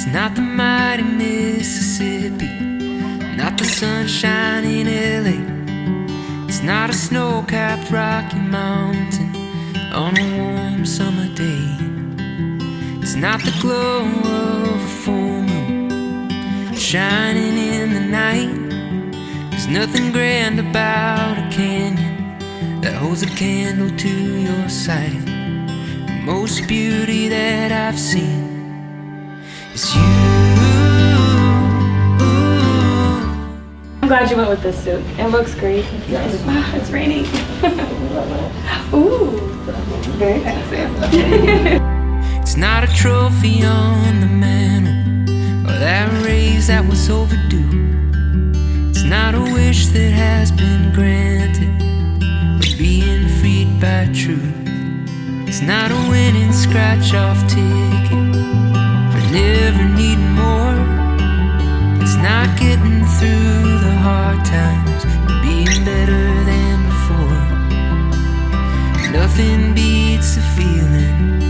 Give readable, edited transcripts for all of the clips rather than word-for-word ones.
It's not the mighty Mississippi, not the sunshine in LA. It's not a snow-capped Rocky Mountain on a warm summer day. It's not the glow of a full moon shining in the night. There's nothing grand about a canyon that holds a candle to your sight. The most beauty that I've seen is you. I'm glad you went with this suit. It looks great. Ah, it's raining. Ooh, very fancy. It's not a trophy on the mantle or that raise that was overdue. It's not a wish that has been granted or being freed by truth. It's not a winning scratch-off ticket for never needing more. It's not getting through the hard times and being better than before. Nothing beats the feeling,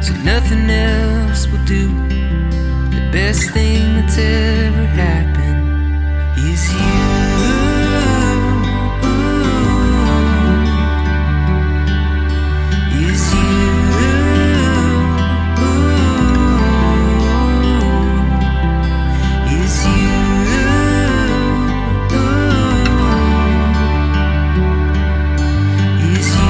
so nothing else will do. The best thing that's ever happened is you. Is you. Is you. Is you.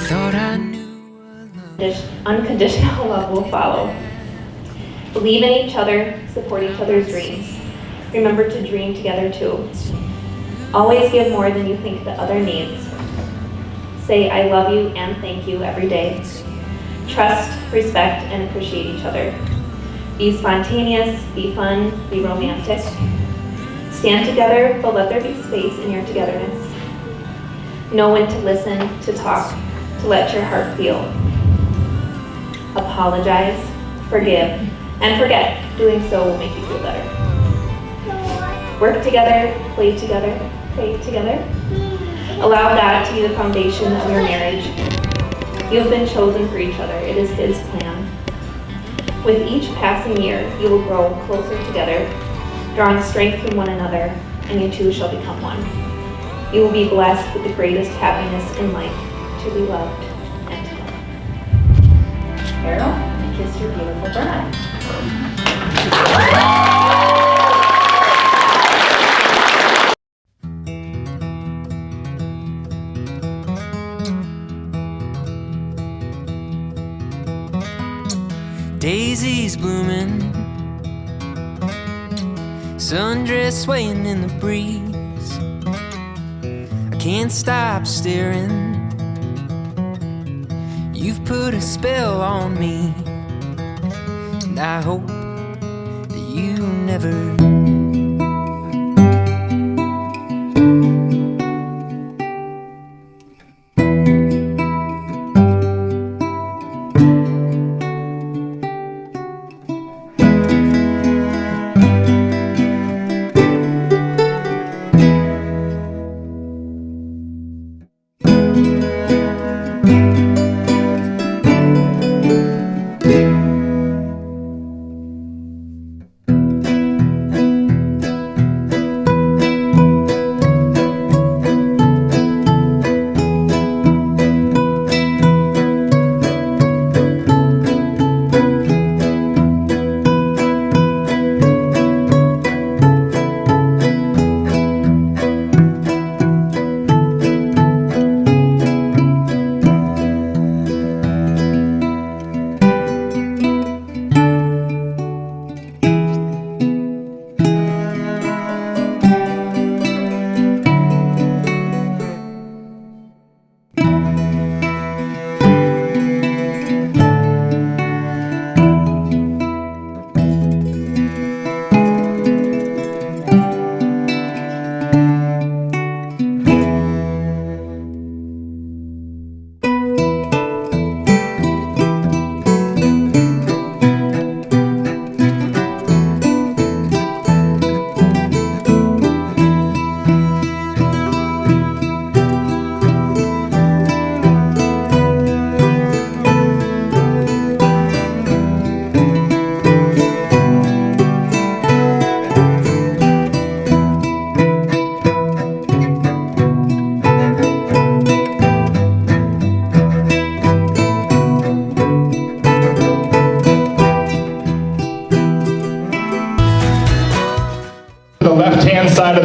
Thought I knew what love. Unconditional love will follow. Believe in each other, support each other's dreams. Remember to dream together too. Always give more than you think the other needs. Say I love you and thank you every day. Trust, respect, and appreciate each other. Be spontaneous, be fun, be romantic. Stand together, but let there be space in your togetherness. Know when to listen, to talk, to let your heart feel. Apologize, forgive, and forget. Doing so will make you feel better. Work together, play together, pray together. Allow God to be the foundation of your marriage. You have been chosen for each other. It is His plan. With each passing year, you will grow closer together, drawing strength from one another, and you two shall become one. You will be blessed with the greatest happiness in life, to be loved and to love. Arryll, kiss your beautiful bride. Daisies blooming, sundress swaying in the breeze. I can't stop staring. You've put a spell on me, and I hope that you never.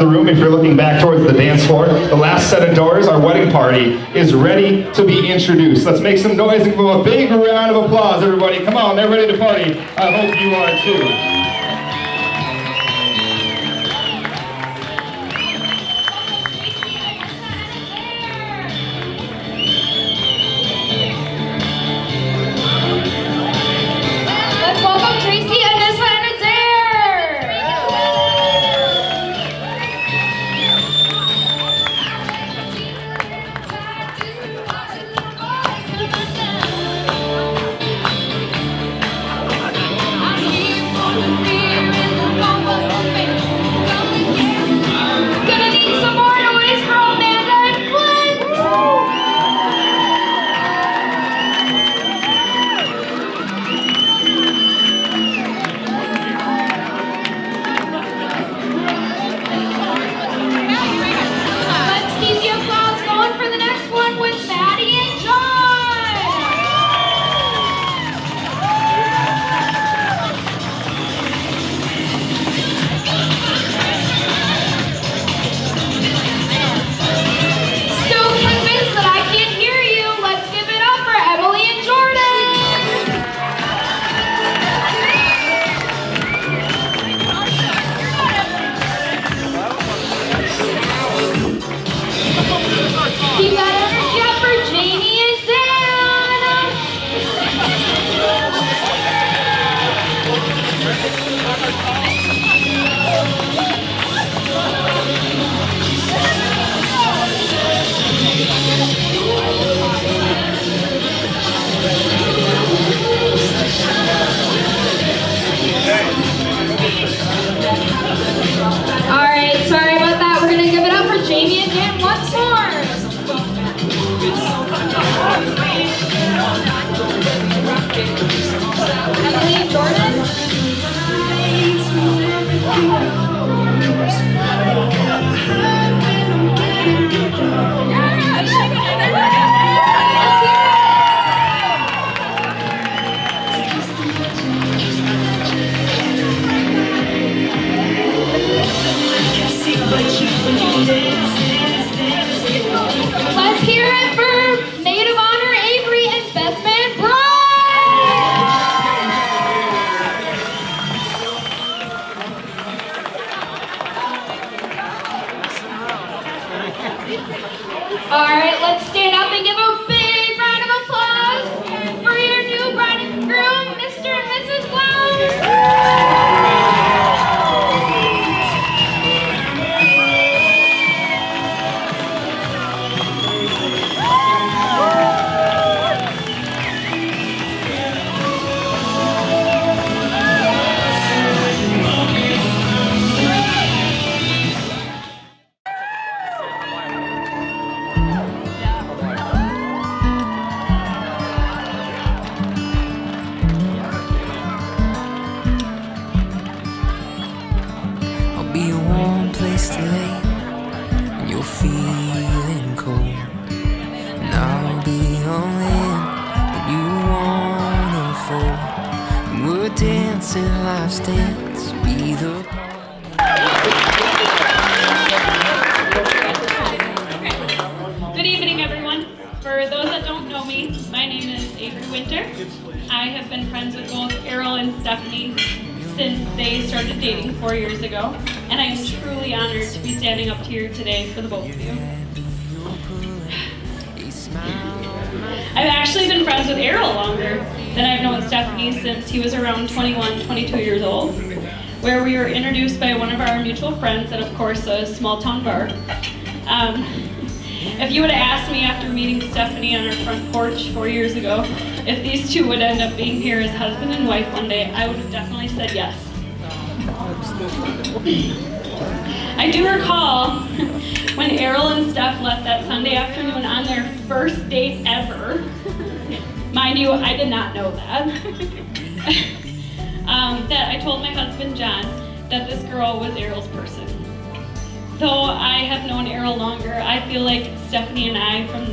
the room, if you're looking back towards the dance floor, the last set of doors, our wedding party, is ready to be introduced. Let's make some noise and give them a big round of applause, everybody. Come on, they're ready to party. I hope you are too. Be a warm place to lay when you're feeling cold, and I'll be all in when you wanna fold. And we're dancing life's dance, be the Good evening, everyone. For those that don't know me, my name is Avery Winter. I have been friends with both Arryll and Stephanie since they started dating 4 years ago, and I am truly honored to be standing up here today for the both of you. I've actually been friends with Arryll longer than I've known Stephanie since he was around 21, 22 years old, where we were introduced by one of our mutual friends at, of course, a small town bar. If you would have asked me after meeting Stephanie on our front porch 4 years ago if these two would end up being here as husband and wife one day, I would have definitely said yes. I do recall when Arryll and Steph left that Sunday afternoon on their first date ever. Mind you, I did not know that. That I told my husband, John, that this girl was Arryll's person. Though I have known Arryll longer, I feel like Stephanie and I, from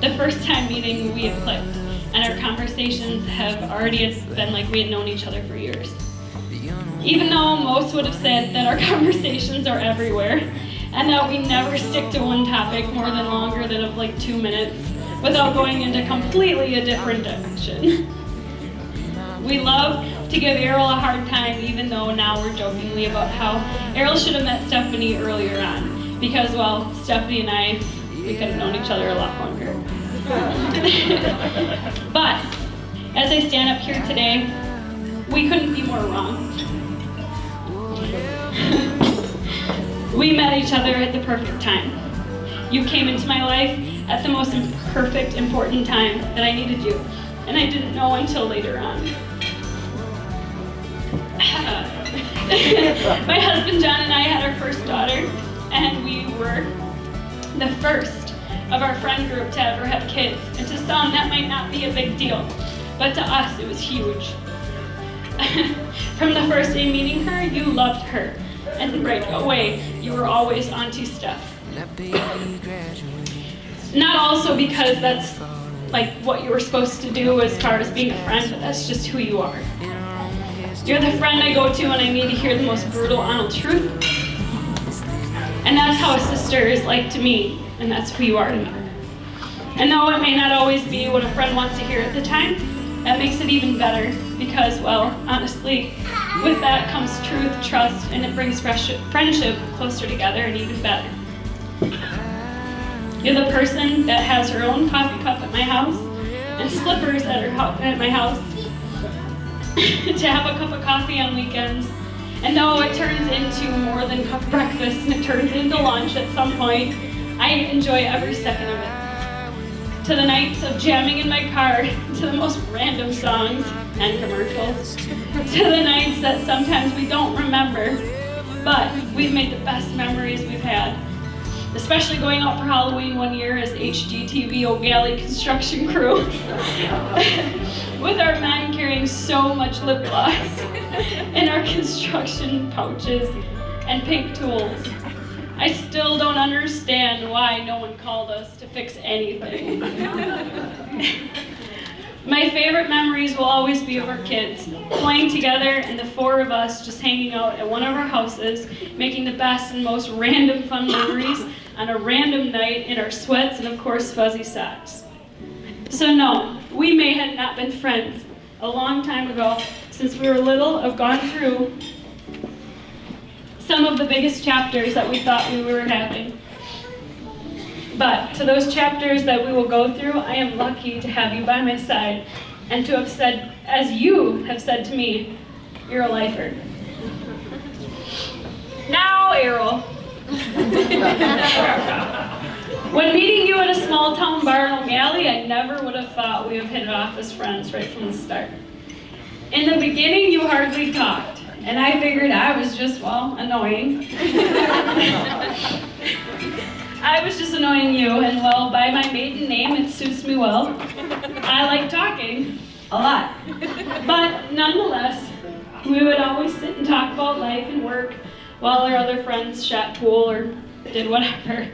the first time meeting, we have clicked, and our conversations have already been like we had known each other for years. Even though most would have said that our conversations are everywhere and that we never stick to one topic more than longer than of like 2 minutes without going into completely a different direction. We love to give Arryll a hard time, even though now we're jokingly about how Arryll should have met Stephanie earlier on because, well, Stephanie and I, we could have known each other a lot longer. But as I stand up here today, we couldn't be more wrong. We met each other at the perfect time. You came into my life at the most perfect, important time that I needed you, and I didn't know until later on. My husband John and I had our first daughter, and we were the first of our friend group to ever have kids. And to some, that might not be a big deal, but to us, it was huge. From the first day meeting her, you loved her, and right away, you were always onto stuff. Not also because that's like what you were supposed to do as far as being a friend, but that's just who you are. You're the friend I go to when I need to hear the most brutal, honest truth. And that's how a sister is like to me, and that's who you are to me. And though it may not always be what a friend wants to hear at the time, that makes it even better because, well, honestly, with that comes truth, trust, and it brings friendship closer together and even better. You're the person that has her own coffee cup at my house and slippers at my house to have a cup of coffee on weekends. And though it turns into more than breakfast and it turns into lunch at some point, I enjoy every second of it. To the nights of jamming in my car to the most random songs and commercials. To the nights that sometimes we don't remember, but we've made the best memories we've had. Especially going out for Halloween one year as HGTV O'Galley construction crew. With our men carrying so much lip gloss in our construction pouches and pink tools. I still don't understand why no one called us to fix anything. My favorite memories will always be of our kids, playing together and the four of us just hanging out at one of our houses, making the best and most random fun memories on a random night in our sweats and of course fuzzy socks. So no, we may have not been friends a long time ago. Since we were little, I've gone through some of the biggest chapters that we thought we were having. But to those chapters that we will go through, I am lucky to have you by my side and to have said, as you have said to me, you're a lifer. Now, Arryll. When meeting you at a small town bar in O'Galley, I never would have thought we would have hit it off as friends right from the start. In the beginning, you hardly talked, and I figured I was just, well, annoying. I was just annoying you, and well, by my maiden name, it suits me well. I like talking, a lot. But nonetheless, we would always sit and talk about life and work while our other friends shot pool or did whatever.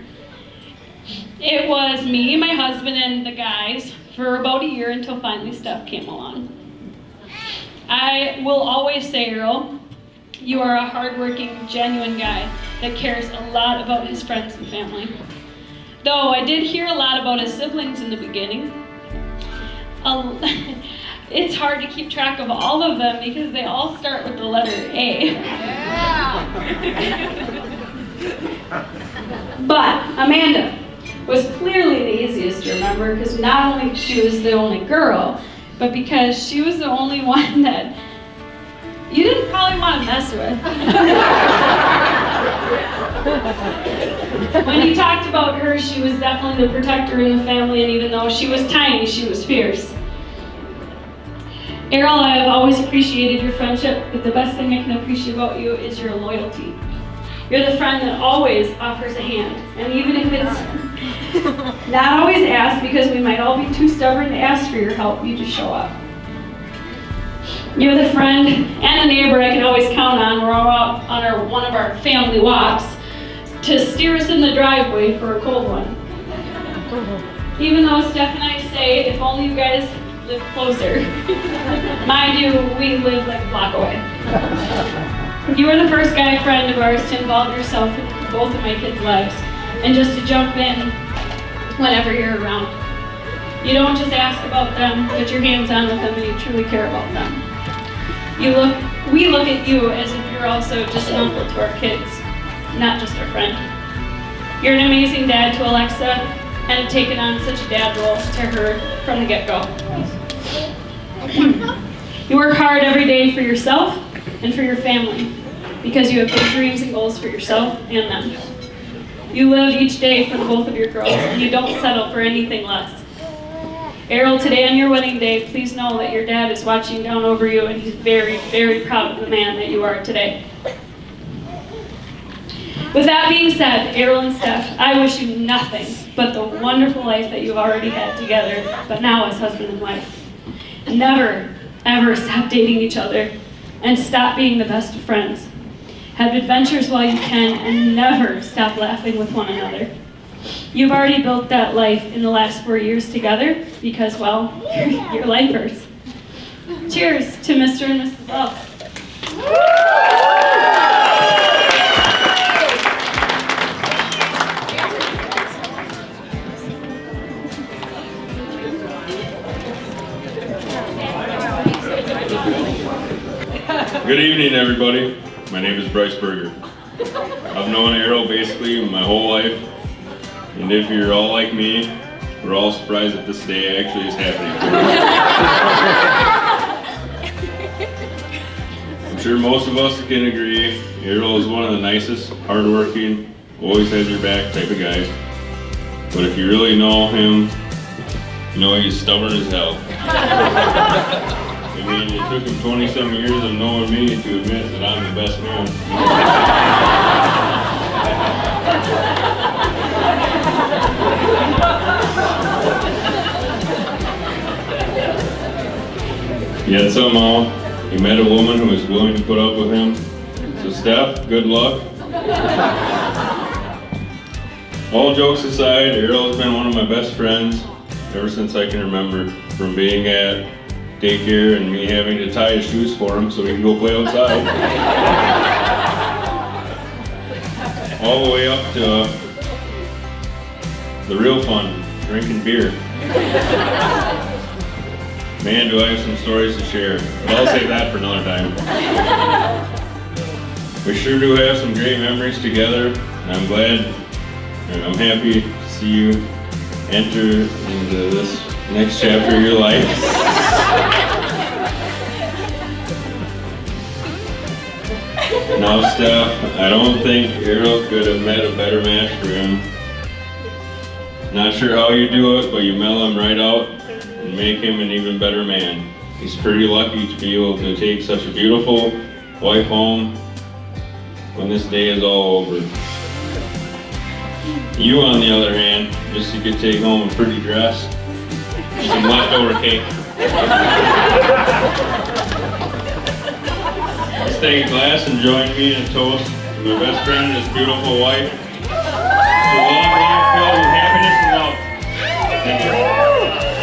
It was me, my husband, and the guys for about a year until finally Steph came along. I will always say, Arryll, you are a hardworking, genuine guy that cares a lot about his friends and family. Though I did hear a lot about his siblings in the beginning. It's hard to keep track of all of them because they all start with the letter A. Yeah. But Amanda was clearly the easiest to remember because not only she was the only girl, but because she was the only one that you didn't probably want to mess with. When you talked about her, she was definitely the protector in the family, and even though she was tiny, she was fierce. Arryll, I have always appreciated your friendship, but the best thing I can appreciate about you is your loyalty. You're the friend that always offers a hand, and even if it's not always asked, because we might all be too stubborn to ask for your help, you just show up. You're the friend and a neighbor I can always count on when we're out on one of our family walks to steer us in the driveway for a cold one. Even though Steph and I say, if only you guys live closer. Mind you, we live like a block away. You are the first guy friend of ours to involve yourself in both of my kids' lives, and just to jump in whenever you're around. You don't just ask about them, but you're hands-on with them and you truly care about them. We look at you as if you're also just an uncle to our kids, not just our friend. You're an amazing dad to Alexa and have taken on such a dad role to her from the get-go. You work hard every day for yourself and for your family because you have big dreams and goals for yourself and them. You live each day for the both of your girls and you don't settle for anything less. Arryll, today on your wedding day, please know that your dad is watching down over you and he's very, very proud of the man that you are today. With that being said, Arryll and Steph, I wish you nothing but the wonderful life that you've already had together, but now as husband and wife. Never, ever stop dating each other and stop being the best of friends. Have adventures while you can and never stop laughing with one another. You've already built that life in the last 4 years together because, well, you're lifers. Cheers to Mr. and Mrs. Love. Good evening, everybody. My name is Bryce Berger. I've known Arryll basically my whole life, and if you're all like me, we're all surprised that this day actually is happening. I'm sure most of us can agree, Arryll is one of the nicest, hardworking, always has your back type of guys. But if you really know him, you know he's stubborn as hell. I mean, it took him 20-some years of knowing me to admit that I'm the best man. Yet somehow, he met a woman who was willing to put up with him. So Steph, good luck. All jokes aside, Arryll's been one of my best friends ever since I can remember, from being at daycare and me having to tie his shoes for him so he can go play outside. All the way up to the real fun, drinking beer. Man, do I have some stories to share, but I'll save that for another time. We sure do have some great memories together, and I'm glad and I'm happy to see you enter into this next chapter of your life. Now, Steph, I don't think Arryll could have met a better match for him. Not sure how you do it, but you mellow him right out and make him an even better man. He's pretty lucky to be able to take such a beautiful wife home when this day is all over. You, on the other hand, just you could take home a pretty dress, some leftover cake. Let's take a glass and join me in a toast to my best friend and his beautiful wife. To a long life filled with happiness and love. Thank you.